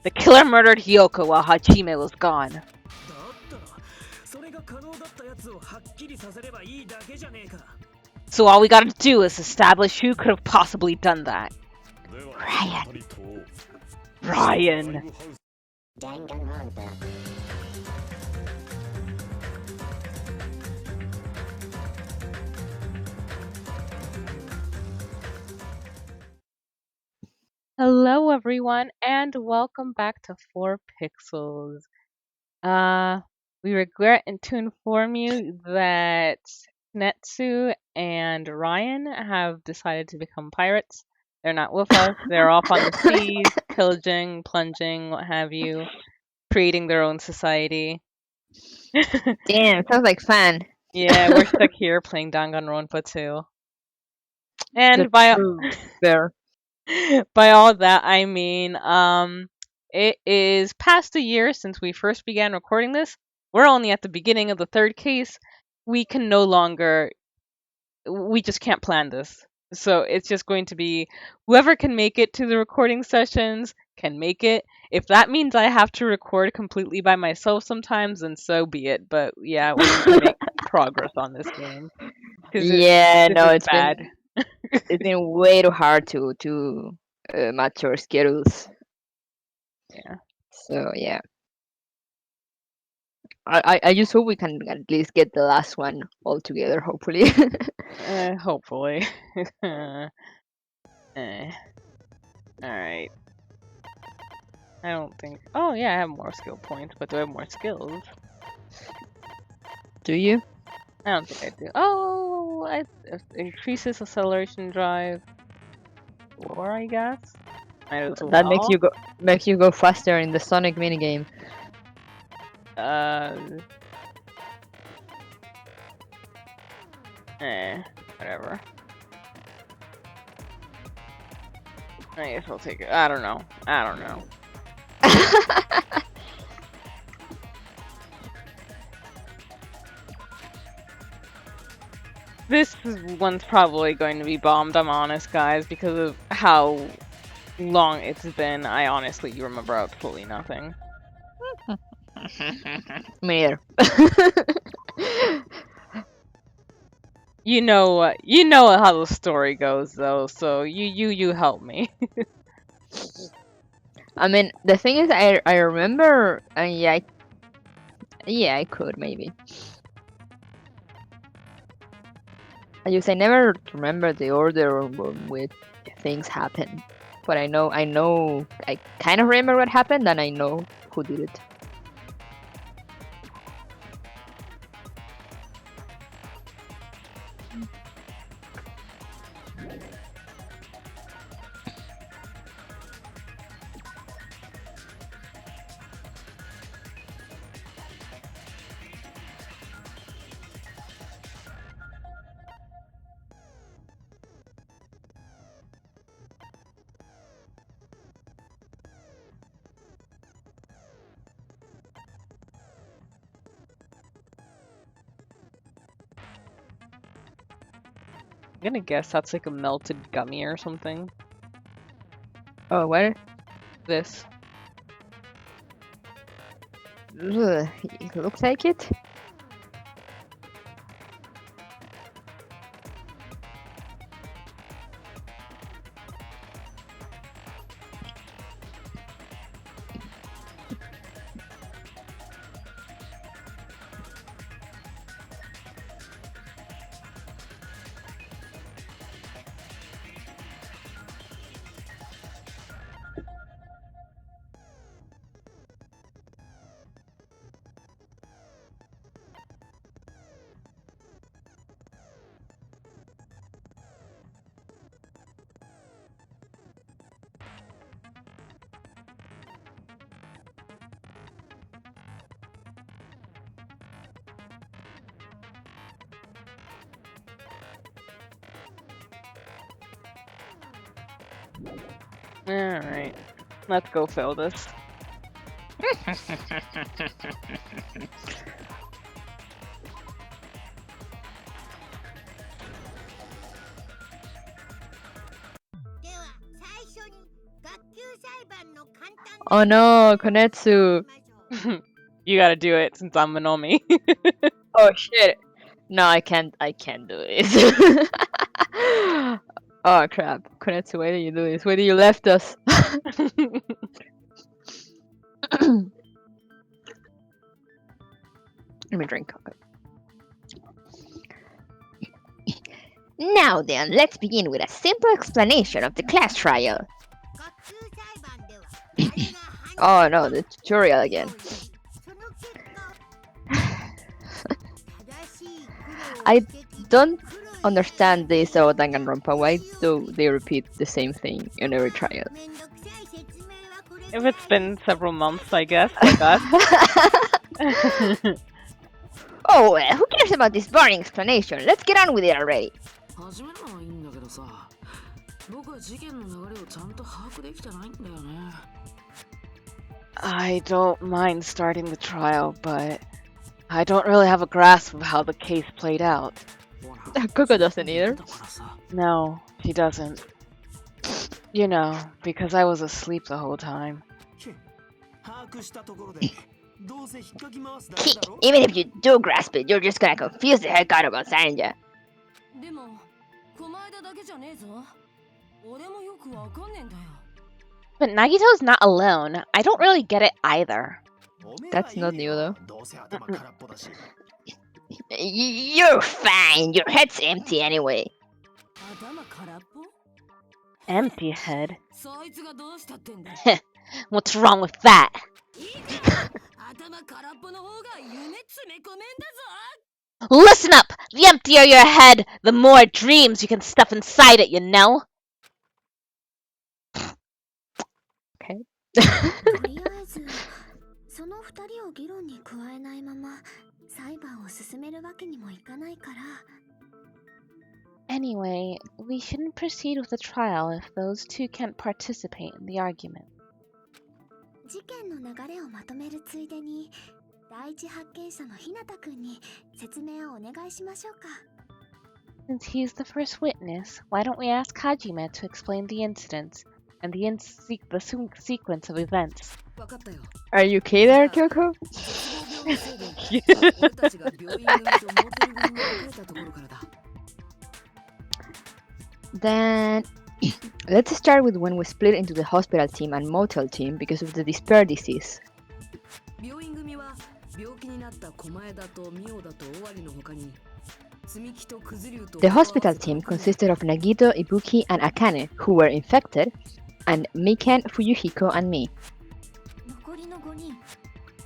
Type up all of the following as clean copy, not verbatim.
The killer murdered Hyoko while Hajime was gone. So all we gotta do is establish who could have possibly done that. Ryan. Ryan. Danganronpa. Hello everyone and welcome back to 4 Pixels. We regret to inform you that Netsu and Ryan have decided to become pirates. They're not with us. They're off on the seas, pillaging, plunging, what have you, creating their own society. Damn, sounds like fun. Yeah, we're stuck here playing Danganronpa too. And by There. by all that I mean, it is past a year since we first began recording this. We're only at the beginning of the third case. We can no longer, we just can't plan this. So it's just going to be whoever can make it to the recording sessions can make it. If that means I have to record completely by myself sometimes, then so be it. But yeah, we need to make progress on this game. Yeah, no, It's bad. It's been way too hard to match our schedules. Yeah. So yeah, I just hope we can at least get the last one all together. Hopefully. Hopefully. Alright. I don't think. Oh, yeah, I have more skill points, but do I have more skills? Do you? I don't think I do. Oh, it increases acceleration drive. 4, I guess? Might as That makes well. you go faster in the Sonic minigame. Whatever. I guess I'll take it. I don't know. This one's probably going to be bombed, I'm honest, guys, because of how long it's been. I honestly remember absolutely nothing. Me neither. You know how the story goes, though, so you help me. I mean, the thing is, I remember, yeah, I could maybe. I never remember the order on which things happen, but I know, I kind of remember what happened, and I know who did it. I'm gonna guess that's like a melted gummy or something. Oh, what? This. Ugh, it looks like it. Alright. Let's go fill this. Oh no, Konetsu. You gotta do it since I'm Monomi. Oh shit. No, I can't do this. Oh crap. Konetsu, why did you do this? Why did you left us? Let me drink. Okay. Now then, let's begin with a simple explanation of the class trial. Oh no, the tutorial again. I don't understand this about Danganronpa. Why do they repeat the same thing in every trial? If it's been several months, I guess, like us. Oh well, who cares about this boring explanation? Let's get on with it already. I don't mind starting the trial, but I don't really have a grasp of how the case played out. Coco doesn't either. No, he doesn't. You know, because I was asleep the whole time. Even if you do grasp it, you're just gonna confuse the heck out of us, aren't ya? But Nagito's not alone. I don't really get it either. That's not new though. You're fine. Your head's empty anyway. Empty head. What's wrong with that? Listen up! The emptier your head, the more dreams you can stuff inside it, you know? Okay. とりあえずその二人を議論に加えないまま裁判を進めるわけにもいかないから。 Anyway, we shouldn't proceed with the trial if those two can't participate in the argument. 事件の流れをまとめるついでに第一発見者の日向くんに説明をお願いしましょうか。 Since he's the first witness, why don't we ask Hajime to explain the incidents and the sequence of events? Are you okay there, Kyoko? Then let's start with when we split into the hospital team and motel team because of the despair disease. The hospital team consisted of Nagito, Ibuki, and Akane, who were infected, and Miken, Fuyuhiko, and me. 残りの5人、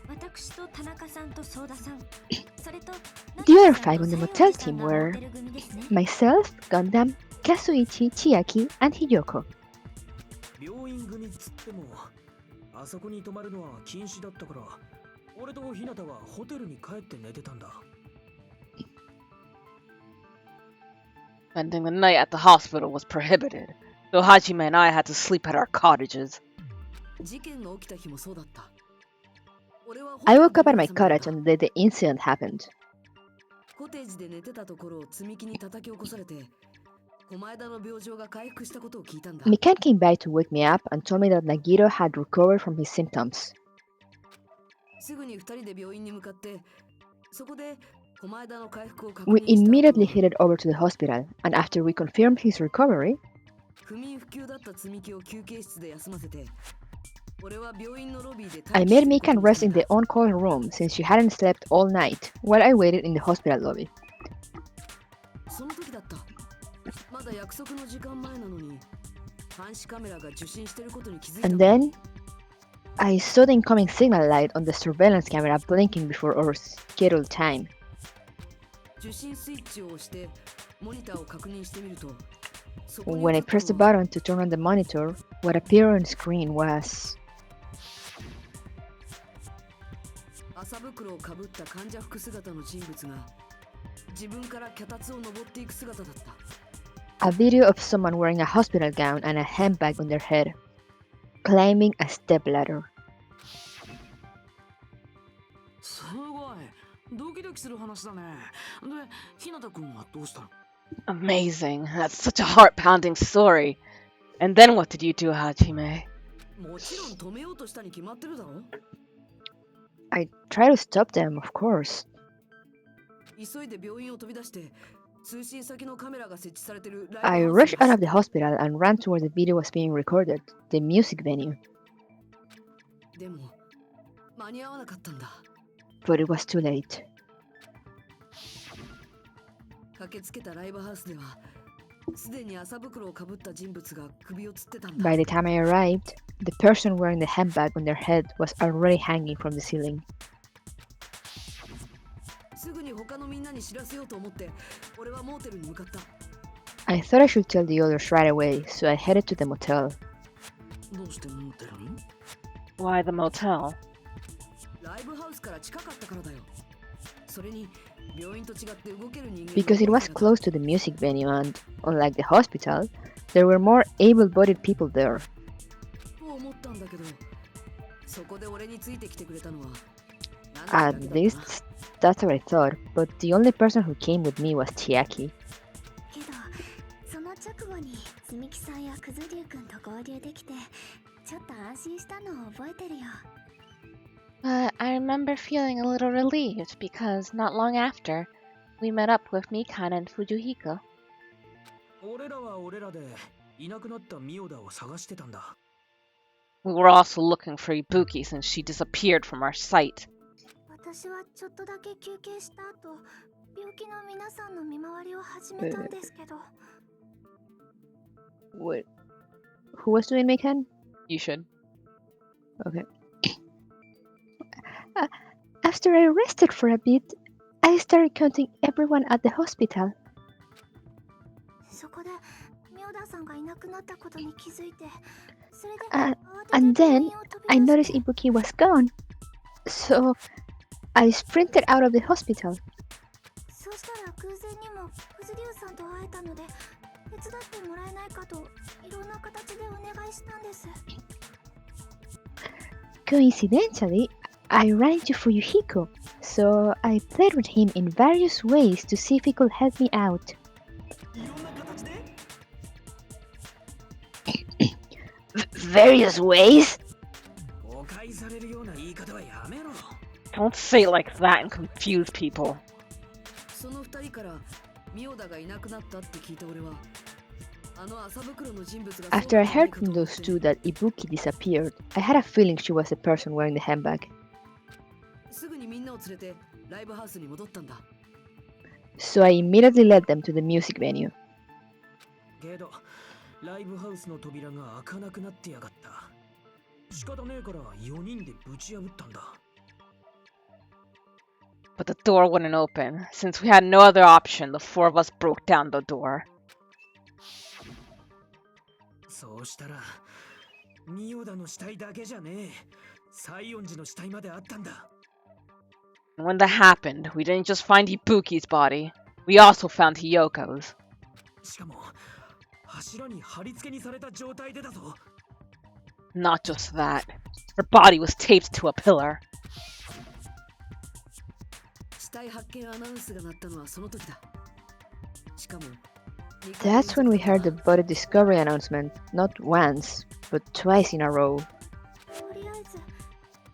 私と田中さんと相田さん、それと The other five on the motel team were myself, Gundam, Kazuichi, Chiaki, and Hiyoko. 病院組っつってもあそこに泊まるのは禁止だったから俺と日向はホテルに帰って寝てたんだ Spending the night at the hospital was prohibited, so Hajime and I had to sleep at our cottages. I woke up at my cottage on the day the incident happened. Mikan came by to wake me up and told me that Nagito had recovered from his symptoms. We immediately headed over to the hospital, and after we confirmed his recovery, I made Mikan rest in the on-call room since she hadn't slept all night while I waited in the hospital lobby. And then I saw the incoming signal light on the surveillance camera blinking before our scheduled time. When I pressed the button to turn on the monitor, what appeared on screen was a video of someone wearing a hospital gown and a handbag on their head, climbing a stepladder. Amazing. That's such a heart-pounding story. And then what did you do, Hajime? もちろん止めようとしたに決まってるだろ。 I try to stop them, of course. 急いで病院を飛び出して通信先のカメラが設置されてるライブ I ハウス rushed に out 走 of っ the た。 hospital and ran to where the video was being recorded, the music venue. でも間に合わなかったんだ。 But it was too late. 駆けつけたライブハウスではすでに麻袋をかぶった人物が首を吊ってたんだ。 By the time I arrived, the person wearing the handbag on their head was already hanging from the ceiling. すぐに他のみんなに知らせようと思って俺はモーテルに向かった。 I thought I should tell the others right away, so I headed to the motel. どうしてモーテルに？ Why the motel? ライブハウスから近かったからだよ。それに病院と違って動ける人間が Because it was close to the music venue and, unlike the hospital, there were more able-bodied people there. と思ったんだけど、そこで俺についてきてくれたのは At least, that's what I thought, but the only person who came with me was Chiaki. けどその直後に積木さんやくずりゅうくんと合流できてちょっと安心したのを覚えてるよ。 I remember feeling a little relieved because not long after, we met up with Mikan and Fujihiko. 俺らは俺らでいなくなったミオダを探してたんだ。 We were also looking for Ibuki since she disappeared from our sight. 私はちょっとだけ休憩した後病気の皆さんの見回りを始めたんですけど Wait, who was doing Mikan? You should. Okay. After I rested for a bit, I started counting everyone at the hospital. そこでミオダさんがいなくなったことに気づいてそれで And 慌てて病 then 院を飛 I び出 noticed して Ibuki was gone. So I sprinted out of the hospital. そうしたら偶然にもくずりゅうさんと会えたので手伝ってもらえないかといろんな形でお願いしたんです。 Coincidentally, I ran into Fuyuhiko, so I played with him in various ways to see if he could help me out. いろんな形で？ Various ways? 誤解されるような言い方はやめろ。 Don't say it like that and confuse people. その二人からミオダがいなくなったって聞いた俺はあの麻袋の人物が After I heard from those two that Ibuki disappeared, I had a feeling she was the person wearing the handbag. すぐにみんなを連れてライブハウスに戻ったんだ。 So I immediately led them to the music venue. けどライブハウスの扉が開かなくなってやがった。仕方ねえから4人でぶち破ったんだ。 But the door wouldn't open. Since we had no other option, the four of us broke down the door. そうしたらミオダの死体だけじゃねえ。西園寺の死体まであったんだ。 And when that happened, we didn't just find Ibuki's body. We also found Hiyoko's. しかも柱に貼り付けにされた状態でだぞ。 Not just that. Her body was taped to a pillar. 死体発見アナウンスが鳴ったのはその時だ。しかも That's when we heard the body discovery announcement, not once, but twice in a row. とりあえず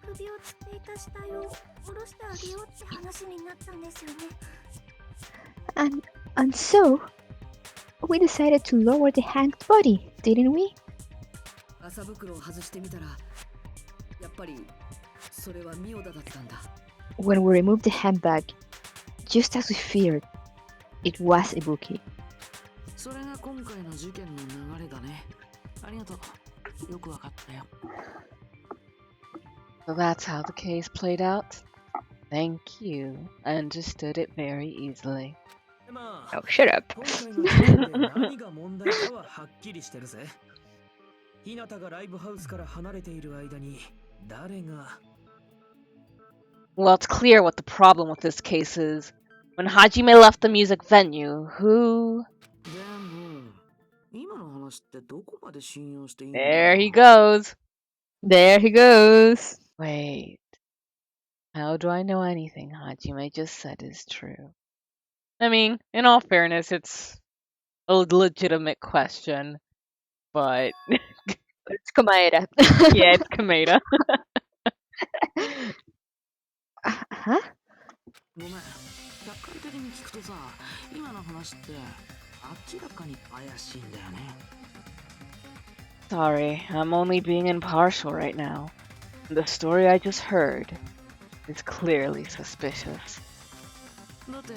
首をつっていた死体を下ろしてあげようって話になったんですよね。 And so, we decided to lower the hanged body, didn't we? 麻袋を外してみたらやっぱりそれはミオダだったんだ。 When we removed the handbag, just as we feared, it was Ibuki. それが今回の事件の流れだね。ありがとう。よくわかったよ。 So that's how the case played out. Thank you. I understood it very easily. まあ Oh, shut up. 今回の事件で何が問題かははっきりしてるぜ。日向がライブハウスから離れている間に誰が Well, it's clear what the problem with this case is. When Hajime left the music venue, who... でも今の話ってどこまで信用していいんだろう。 There he goes. There he goes. Wait. How do I know anything Hajime just said is true? I mean, in all fairness, it's a legitimate question, but It's Komaeda. Yeah, it's Kameda. Huh? ごめん、客観的に聞くとさ、今の話って明らかに怪しいんだよね。Sorry, I'm only being impartial right now. The story I just heard is clearly suspicious. だって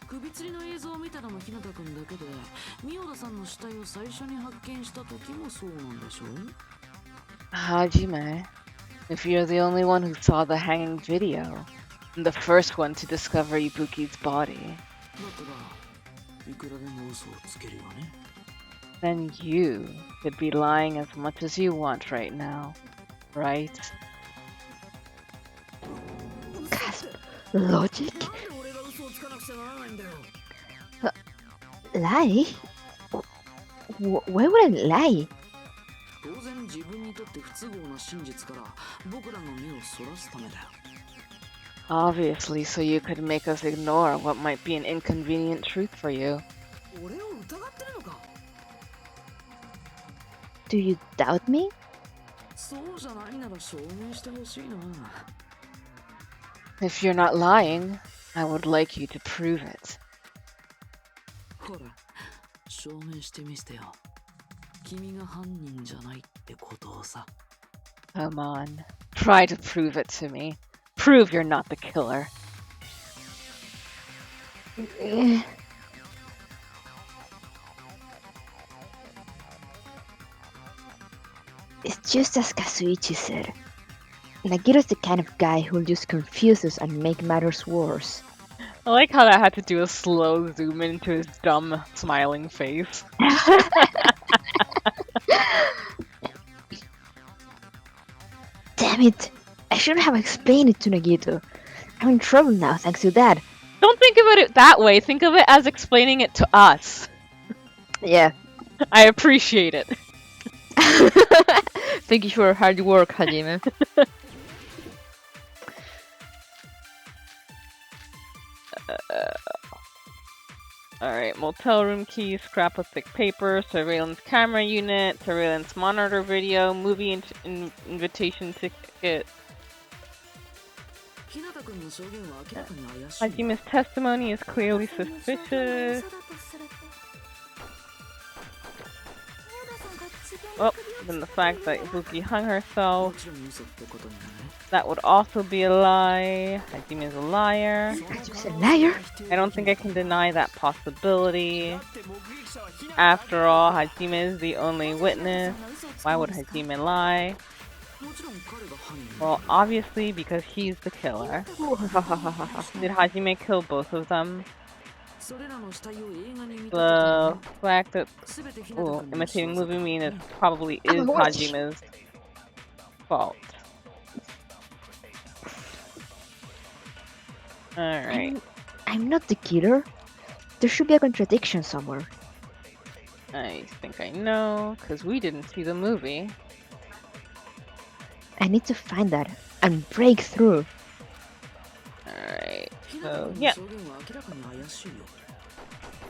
首吊りの映像を見たのも日向くんだけで、三代田さんの死体を最初に発見した時もそうなんでしょ？ Hajime, if you're the only one who saw the hanging video, and the first one to discover Ibuki's body, だったらいくらでも嘘をつけるよね。then you could be lying as much as you want right now, right? Gasp. Logic? なんで俺が嘘をつかなくちゃならないんだよ。 Lie? Why would I lie? 当然自分にとって不都合な真実から僕らの目をそらすためだよ。 Obviously, so you could make us ignore what might be an inconvenient truth for you. 俺を疑ってるのか？ Do you doubt me? そうじゃないなら証明してほしいな。 If you're not lying, I would like you to prove it. ほら、証明してみせてよ。君が犯人じゃないってことをさ。 Come on, try to prove it to me. Prove you're not the killer. It's just as Kazuichi said. Nagiro's the kind of guy who'll just confuse us and make matters worse. I like how that had to do a slow zoom into his dumb, smiling face. Damn it! I shouldn't have explained it to Nagito. I'm in trouble now thanks to that. Don't think of it that way. Think of it as explaining it to us. Yeah. I appreciate it. Thank you for your hard work, Hajime. Alright, motel room key, scrap of thick paper, surveillance camera unit, surveillance monitor video, movie invitation ticket. 日向君の証言は明らかに怪しい。 Hajime's testimony is clearly suspicious. Oh, then the fact that Ibuki hung も herself, ちろん嘘ってことになるね。 that would also be a lie. Hajime is a liar. Hajime's a liar? I don't think I can deny that possibility. After all, Hajime is the only witness. Why would Hajime lie? もちろん彼が犯人だ。 Well, obviously because he's the killer. Did Hajime kill both of them? それらの死体を映画に見 The た fact that すべて日向 oh, 君の imitating 仕業 movie だ mean ね it probably is I'm a witch. Hajime's fault. Alright. I'm not the killer. There should be a contradiction somewhere. I think I know, because we didn't see the movie. I need to find that and break through. Alright. 日向 So, 君の yeah. 証言は明らかに怪しいよ。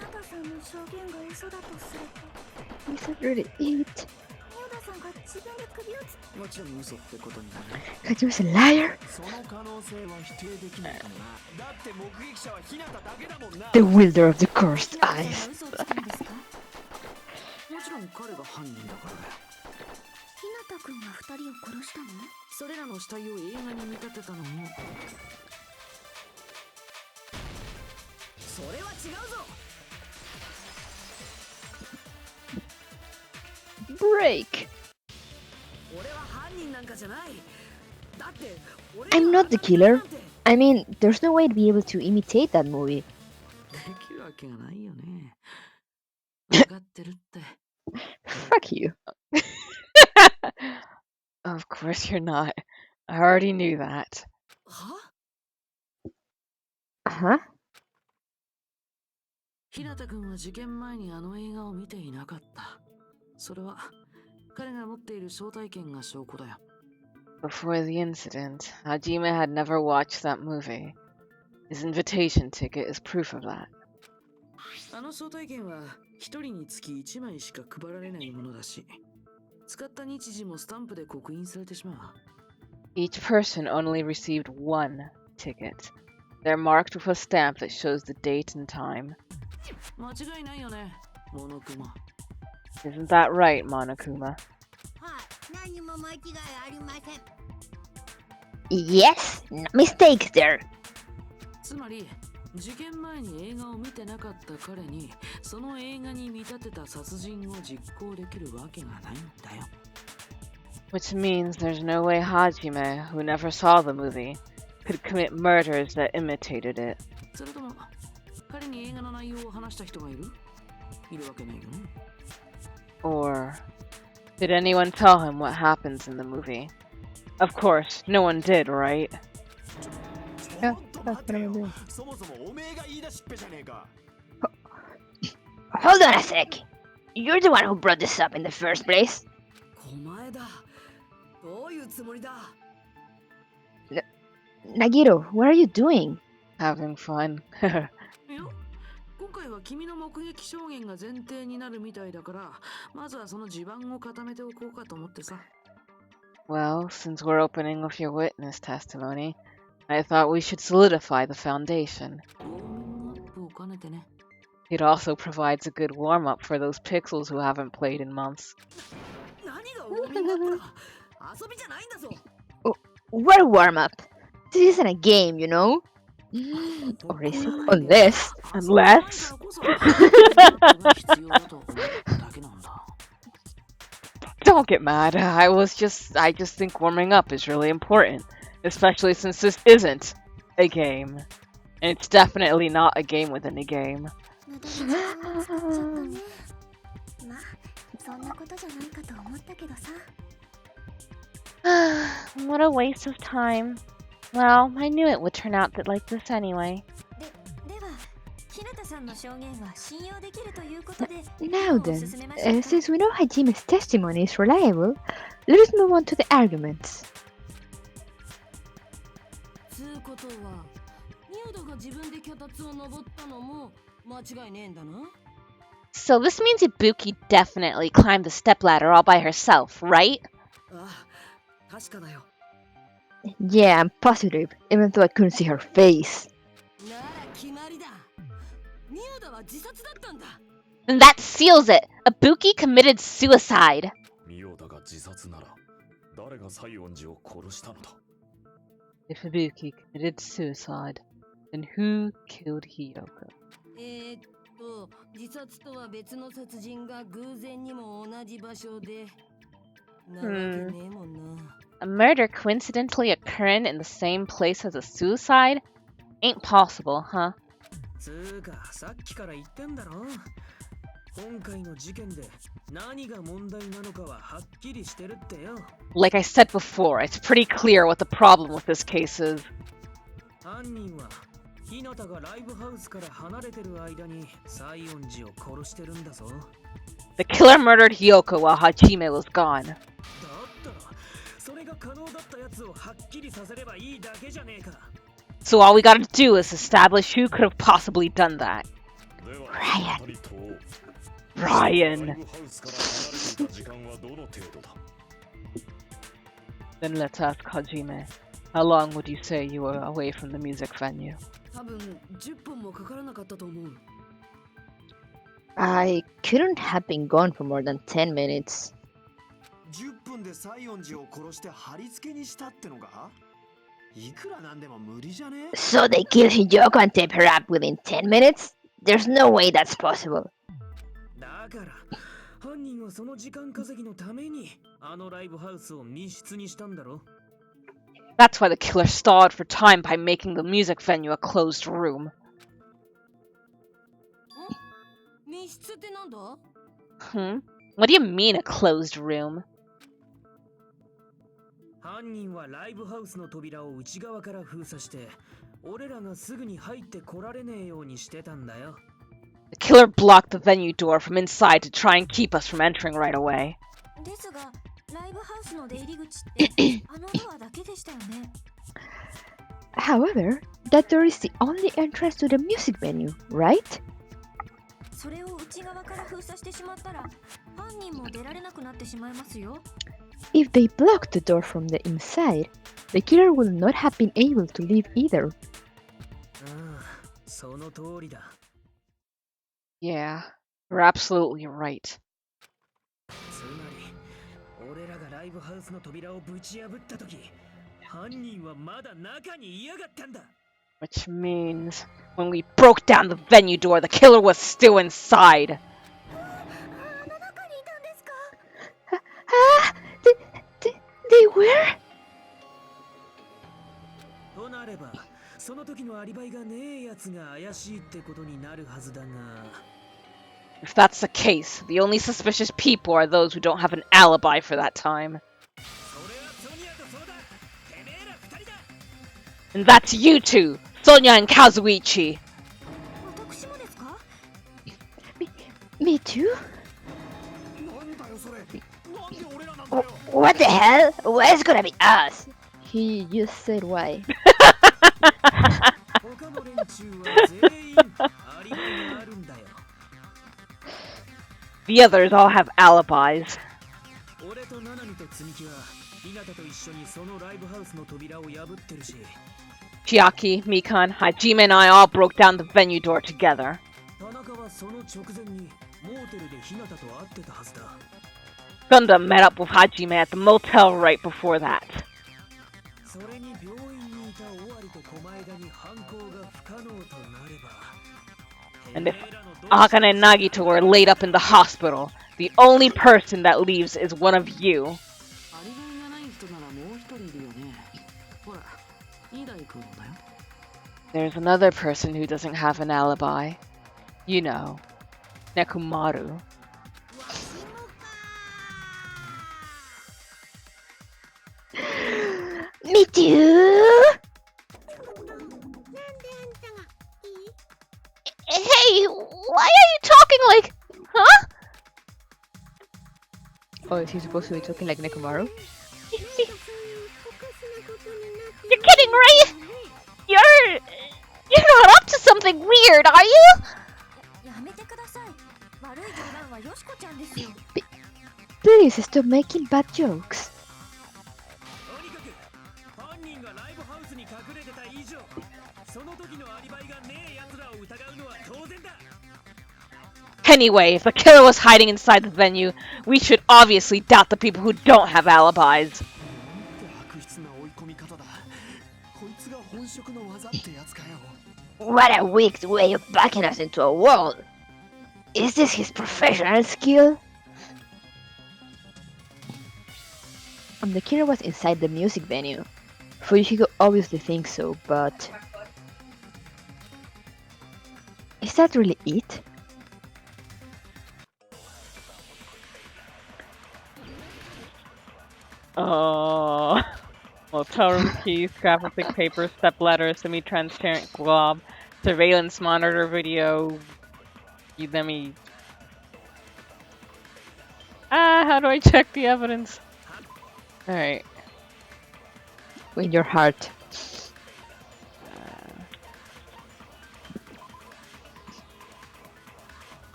日向さんの証言が嘘だとすると Is that really it? 三代田さんが自分で首をつっもちろん嘘ってことになるね。 Hajime's a liar? その可能性は否定できないかもな。だって目撃者は日向だけだもんな。 The wielder of the cursed 日向さん eyes. が嘘をつくんですか？もちろん彼が犯人だからだよ。日向くんが二人を殺したの？それらの死体を映画に見立てたのも。それは違うぞ。 Break. 俺は犯人なんかじゃない。だって俺 I'm not the killer. I mean, there's no way to be able to imitate that movie. できるわけがないよね。分かってるって。 Fuck you. Of course you're not. I already knew that. は？ Huh? 日向君は事件前にあの映画を見ていなかった。それは彼が持っている招待券が証拠だよ。 Before the incident, Hajime had never watched that movie. His invitation ticket is proof of that. あの招待券は一人につき1枚しか配られないものだし、使った日時もスタンプで刻印されてしまう。 Each person only received one ticket. They're marked with a stamp that shows the date and time. 間違いないよね、モノクマ。 Isn't that right, Monokuma? はい、何も間違いありません。Yes, no mistakes there. つまり事件前に映画を見てなかった彼にその映画に見立てた殺人を実行できるわけがないんだよ。 Which means there's no way Hajime, who never saw the movie, could commit murders that imitated it. それとも彼に映画の内容を話した人がいるわけないよね。 Or did anyone tell him what happens in the movie? Of course, no one did, right? Yeah, that's what I do. そもそもおめえが言い出しっぺじゃねえか。 Hold on a sec. You're the one who brought this up in the first place. お前だ。どういうつもりだ。 Nagito, what are you doing? Having fun. いや、今回は君の目撃証言が前提になるみたいだから、まずはその地盤を固めておこうかと思ってさ。 Well, since we're opening with your witness testimony, I thought we should solidify the foundation. ウォーミングアップを兼ねてね。 It also provides a good warm-up for those pixels who haven't played in months. 何がウォーミングアップだ。遊びじゃないんだぞ。 What a warm up. This isn't a game, you know? Or is it? Unless. Unless? Don't get mad. I just think warming up is really important, especially since this isn't a game. And it's definitely not a game within a game. 無駄に時間を使っちゃったね。まあ、そんなことじゃないかと思ったけどさ。What a waste of time. Well, I knew it would turn out like this anyway. では、日向さんの証言は信用できるということで。 Now then, since we know Hajime's testimony is reliable, let us move on to the arguments. つうことは、ニオダが自分で脚立を登ったのも間違いねえんだな。 So this means Ibuki definitely climbed the stepladder all by herself, right? ああ、確かだよ。 Yeah, I'm positive, even though I couldn't see her face. なら決まりだ。ニオダは自殺だったんだ。 Then that seals it! Ibuki committed suicide! ミオダが自殺なら誰が西園寺を殺したのだ。 If Ibuki committed suicide, then who killed Hiyoko? 自殺とは別の殺人が偶然にも同じ場所で。なわけねえもんな。 A murder coincidentally occurring in the same place as a suicide? Ain't possible, huh? つうか、さっきから言ってんだろ。今回の事件で何が問題なのかははっきりしてるってよ。 Like I said before, it's pretty clear what the problem with this case is. 犯人は日向がライブハウスから離れてる間に西園寺を殺してるんだぞ。 The killer murdered Hiyoko while Hajime was gone. だったらそれが可能だったやつをはっきりさせればいいだけじゃねえか。 So all we gotta do is establish who could have possibly done that. では Ryan 二人と Ryan! ライブハウスから離れていた時間はどの程度だ。 Then let's ask Hajime. How long would you say you were away from the music venue? 多分10分もかからなかったと思う。 I couldn't have been gone for more than 10 minutes. 10分で西園寺を殺して貼り付けにしたってのか。いくらなんでも無理じゃね。 So they killed Hiyoko and taped her up within 10 minutes? There's no way that's possible. だから犯人はその時間稼ぎのためにあのライブハウスを密室にしたんだろ。 That's why the killer stalled for time by making the music venue a closed room. 密室ってなんだ？ What do you mean a closed room? 犯人はライブハウスの扉を内側から封鎖して俺らがすぐに入ってこられねえようにしてたんだよ。 The killer blocked the venue door from inside to try and keep us from entering right away. ですが、ライブハウスの出入り口ってあのドアだけでしたよね。 However, that door is the only entrance to the music venue, right? それを内側から封鎖してしまったら、犯人も出られなくなってしまいますよ。 If they blocked the door from the inside, the killer would not have been able to leave either. ああ、その通りだ。 Yeah, you're absolutely right. つまり、俺らがライブハウスの扉をぶち破った時、犯人はまだ中にいやがったんだ。 Which means when we broke down the venue door, the killer was still inside. あの中にいたんですか？ Ah, they were? となれば、その時のアリバイがねえやつが怪しいってことになるはずだが。 If that's the case, the only suspicious people are those who don't have an alibi for that time. それはソニアとそうだ。てめえら二人だ。 And that's you two, Sonia and Kazuichi. 私もですか？ Me too? なんだよそれ。なんで俺らなんだよ。 What the hell? Why is it gonna be us? He just said why. 他の連中は全員アリバイがあるんだよ。 The others all have alibis. 俺とナナミと積み木は日向と一緒にそのライブハウスの扉を破ってるし、 Chiaki, Mikan, Hajime and I all broke down the venue door together. 田中はその直前にモーテルで日向と会ってたはずだ。 Gundam met up with Hajime at the motel right before that. それに病院にいた尾張と狛枝に犯行が不可能となれば、 And if Akane and Nagito were laid up in the hospital, the only person that leaves is one of you. アリバイがない人ならもう一人いるよね。ほら、二代君だよ。 There's another person who doesn't have an alibi. You know, Nekomaru. Me too? Hey, why are you talking like... Huh? Oh, is he supposed to be talking like Nekomaru? You're kidding, right? You're not up to something weird, are you? やめてください。悪い冗談はよしこちゃんですよ。 Please stop making bad jokes. とにかく犯人がライブハウスに隠れてた以上、その時のアリバイがねえ奴らを疑うのは当然だ。 Anyway, if the killer was hiding inside the venue, we should obviously doubt the people who don't have alibis. 悪質な追い込み方だ。こいつが本職の技ってやつかよ。 What a weak way of backing us into a wall. Is this his professional skill? The killer was inside the music venue. Fujihiko obviously thinks so, but... Is that really it? Oh. Motel room keys, graphic paper, step ladder, semi-transparent glob, surveillance monitor video. Let me... how do I check the evidence? Alright. With your heart.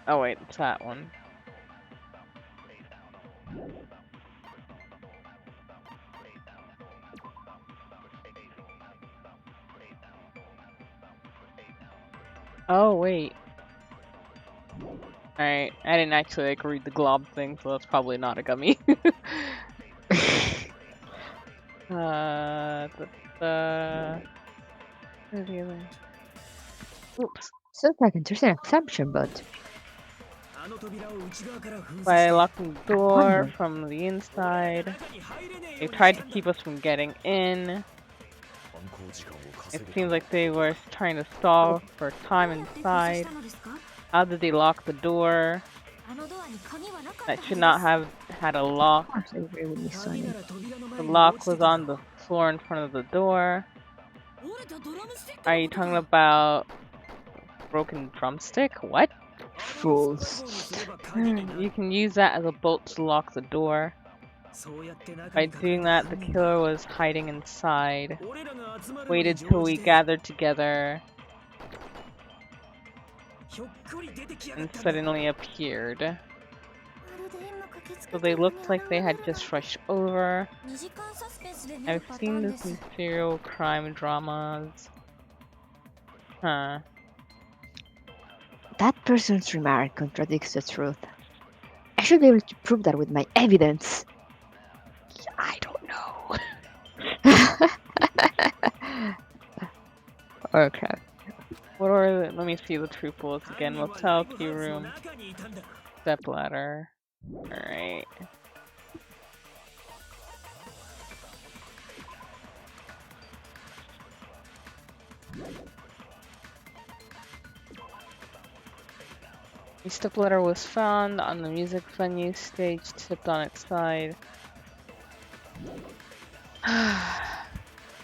Oh wait, it's that one. Oh wait. Alright, I didn't actually like read the glob thing, so that's probably not a gummy. Where's the other? Oops. Sounds like an interesting assumption, but... By locking the door from the inside, they tried to keep us from getting in. It seems like they were trying to stall for time inside. How did they lock the door? That should not have had a lock. The lock was on the floor in front of the door. Are you talking about broken drumstick? What? Fools. You can use that as a bolt to lock the door. By doing that, the killer was hiding inside. Waited till we gathered together. and suddenly appeared. まるで今駆けつ So けた they のに looked like they had just rushed over. 2時間サスペンスで見 I've るパター seen ンで this す in serial crime dramas. Huh. That person's remark contradicts the truth. I should be able to prove that with my evidence. I don't know. Okay. What are the, let me see the truples again. Motel, key room, step ladder. Alright. The step ladder was found on the music venue stage, tipped on its side.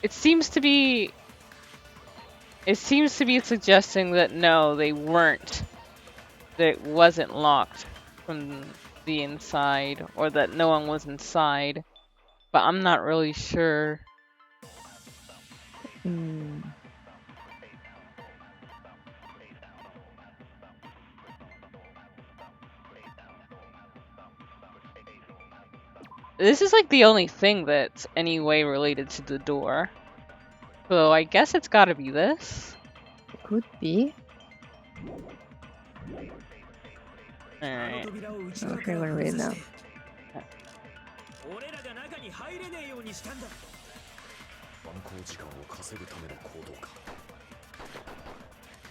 It seems to be suggesting that no, they weren't. That it wasn't locked from the inside, or that no one was inside. But I'm not really sure. Hmm. This is like the only thing that's any way related to the door. So I guess it's gotta be this. Could be. Alright. Okay, I'm gonna read it now. 俺らが中に入れねえようにしたんだ。犯行時間を稼ぐための行動か。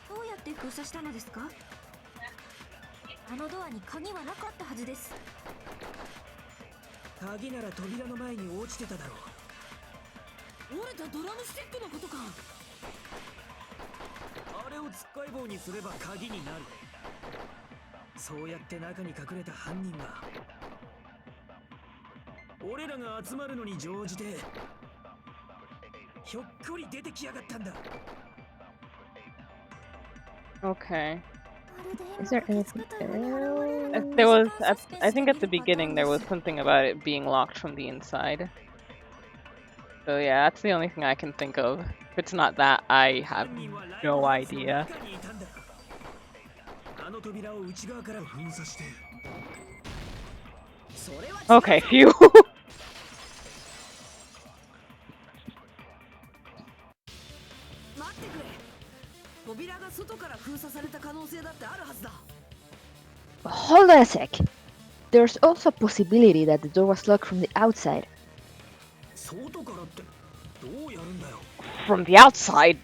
どうやって封鎖したのですか？あのドアに鍵はなかったはずです。鍵なら扉の前に落ちてただろう。折れたドラムスティックのことか。あれをつっかい棒にすれば鍵になる。そうやって中に隠れた犯人が俺らが集まるのに乗じてひょっこり出てきやがったんだ。 Okay. Is there anything else? There was, I think at the beginning there was something about it being locked from the inside. So yeah, that's the only thing I can think of. If it's not that, I have no idea. あの扉を内側から封鎖して。 Okay, phew. 待ってくれ。扉が外から封鎖された可能性だってあるはずだ。 Hold on a sec. There's also a possibility that the door was locked from the outside. 外からってどうやるんだよ。 From the outside?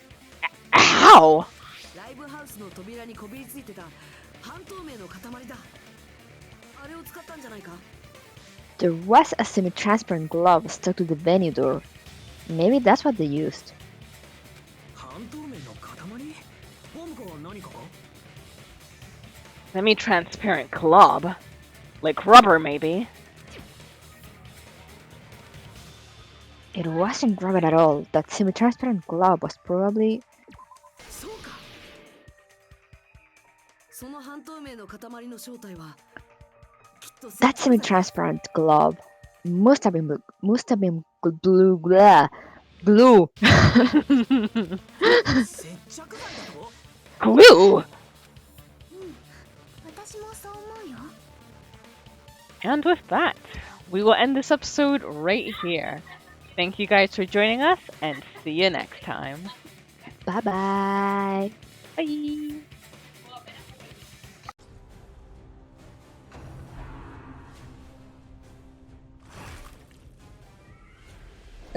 How? ライブハウスの扉にこびりついてた半透明の塊だ。あれを使ったんじゃないか。 There was a semi-transparent glove stuck to the venue door. Maybe that's what they used. 半透明の塊？ボムか何かか？ Semi-transparent glob? Like rubber, maybe? It wasn't rubber at all. That semi-transparent glove was probably... そうか。その半透明の塊の正体は。 That semi-transparent glove must have been blue. Blah, blue. Glue! 私もそう思うよ。 And with that, we will end this episode right here. Thank you guys for joining us, and see you next time. Bye-bye. Bye!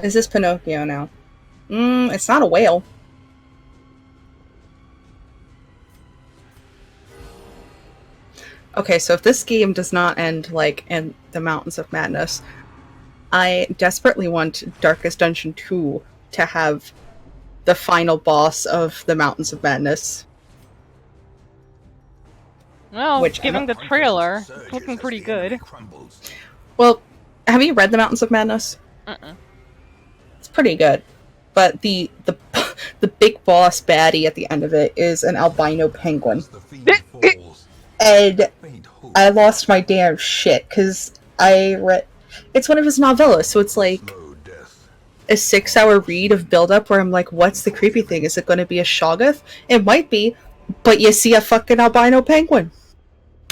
Is this Pinocchio now? It's not a whale. Okay, so if this game does not end like in the Mountains of Madness, I desperately want Darkest Dungeon 2 to have the final boss of the Mountains of Madness. Well, Which given the trailer, it's looking pretty good. Well, have you read the Mountains of Madness? It's pretty good, but the big boss baddie at the end of it is an albino penguin, and I lost my damn shit because I read. It's one of his novellas, so it's like a 6-hour read of build-up where I'm like, what's the creepy thing? Is it going to be a Shoggoth? It might be, But you see a fucking albino penguin.